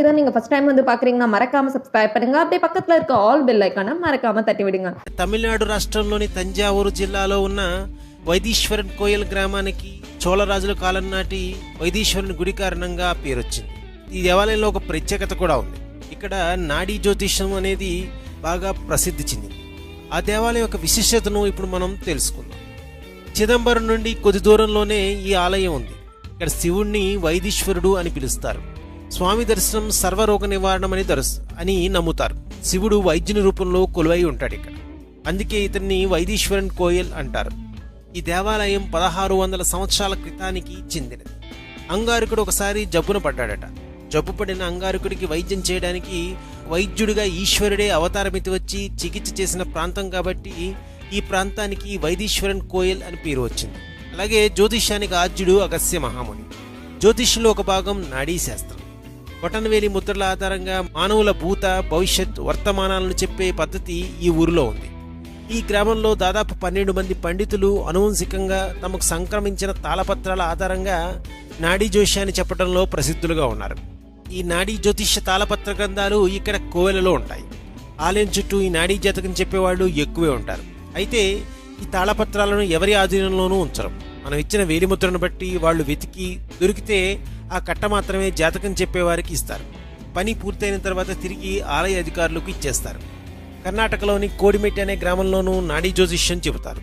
Video நீங்க first time வந்து பாக்குறீங்கன்னா மறக்காம சப்ஸ்கிரைப் பண்ணுங்க. அப்படியே பக்கத்துல இருக்க ஆல் பெல் ஐகானை மறக்காம தட்டி விடுங்க. తమిళనాడు రాష్ట్రంలోని తంజావూరు జిల్లాలో ఉన్న వైదీశ్వరన్ కోయల్ గ్రామానికి చోళరాజుల కాలం నాటి వైదీశ్వరుని గుడి కారణంగా పేరు వచ్చింది. ఈ దేవాలయంలో ఒక ప్రత్యేకత కూడా ఉంది. ఇక్కడ నాడీ జ్యోతిషం అనేది బాగా ప్రసిద్ధి చెందింది. ఆ దేవాలయం యొక్క విశిష్టతను ఇప్పుడు మనం తెలుసుకుందాం. చిదంబరం నుండి కొద్ది దూరంలోనే ఈ ఆలయం ఉంది. ఇక్కడ శివుణ్ణి వైదీశ్వరుడు అని పిలుస్తారు. స్వామి దర్శనం సర్వరోగ నివారణం అని నమ్ముతారు. శివుడు వైద్యుని రూపంలో కొలువై ఉంటాడు ఇక్కడ. అందుకే ఇతన్ని వైదీశ్వరన్ కోయల్ అంటారు. ఈ దేవాలయం 1600 సంవత్సరాల క్రితానికి చెందినది. అంగారకుడు ఒకసారి జబ్బున పడ్డాడట. జబ్బు పడిన అంగారకుడికి వైద్యం చేయడానికి వైద్యుడిగా ఈశ్వరుడే అవతారమెత్తి వచ్చి చికిత్స చేసిన ప్రాంతం కాబట్టి ఈ ప్రాంతానికి వైదీశ్వరన్ కోయల్ అని పేరు వచ్చింది. అలాగే జ్యోతిష్యానికి ఆద్యుడు అగస్త్య మహాముని. జ్యోతిష్యంలో ఒక భాగం నాడీ శాస్త్రం. బొటనవేలి ముద్రల ఆధారంగా మానవుల భూత భవిష్యత్ వర్తమానాలను చెప్పే పద్ధతి ఈ ఊరిలో ఉంది. ఈ గ్రామంలో దాదాపు 12 మంది పండితులు అనువంశికంగా తమకు సంక్రమించిన తాళపత్రాల ఆధారంగా నాడీ జ్యోతిష్యాన్ని చెప్పడంలో ప్రసిద్ధులుగా ఉన్నారు. ఈ నాడీ జ్యోతిష్య తాళపత్ర గ్రంథాలు ఇక్కడ కోవెలలో ఉంటాయి. ఆలయం చుట్టూ ఈ నాడీ జాతకం చెప్పేవాళ్ళు ఎక్కువే ఉంటారు. అయితే ఈ తాళపత్రాలను ఎవరి ఆధీనంలోనూ ఉంచరు. మనం ఇచ్చిన వేలిముద్రను బట్టి వాళ్ళు వెతికి దొరికితే ఆ కట్ట మాత్రమే జాతకం చెప్పేవారికి ఇస్తారు. పని పూర్తయిన తర్వాత తిరిగి ఆలయ అధికారులకు ఇచ్చేస్తారు. కర్ణాటకలోని కోడిమెట్టి అనే గ్రామంలోనూ నాడీ జ్యోతిష్యం చెబుతారు.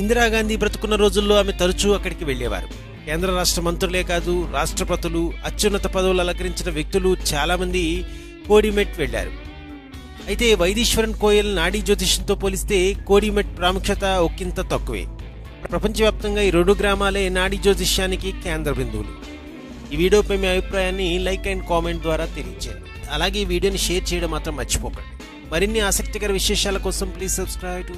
ఇందిరాగాంధీ బ్రతుకున్న రోజుల్లో ఆమె తరచూ అక్కడికి వెళ్లేవారు. కేంద్ర రాష్ట్ర మంత్రులే కాదు, రాష్ట్రపతులు, అత్యున్నత పదవులు అలంకరించిన వ్యక్తులు చాలామంది కోడిమెట్ వెళ్లారు. అయితే వైదీశ్వరన్ కోయల్ నాడీ జ్యోతిష్యంతో పోలిస్తే కోడిమెట్ ప్రాముఖ్యత ఒకంత తక్కువే. ప్రపంచవ్యాప్తంగా ఈ 2 గ్రామాలే నాడీ జ్యోతిష్యానికి కేంద్ర బిందువులు. ఈ వీడియోపై మీ అభిప్రాయాన్ని లైక్ అండ్ కామెంట్ ద్వారా తెలియజేయండి. అలాగే ఈ వీడియోని షేర్ చేయడం మాత్రం మర్చిపోకండి. మరిన్ని ఆసక్తికర విశేషాల కోసం ప్లీజ్ సబ్స్క్రైబ్ టు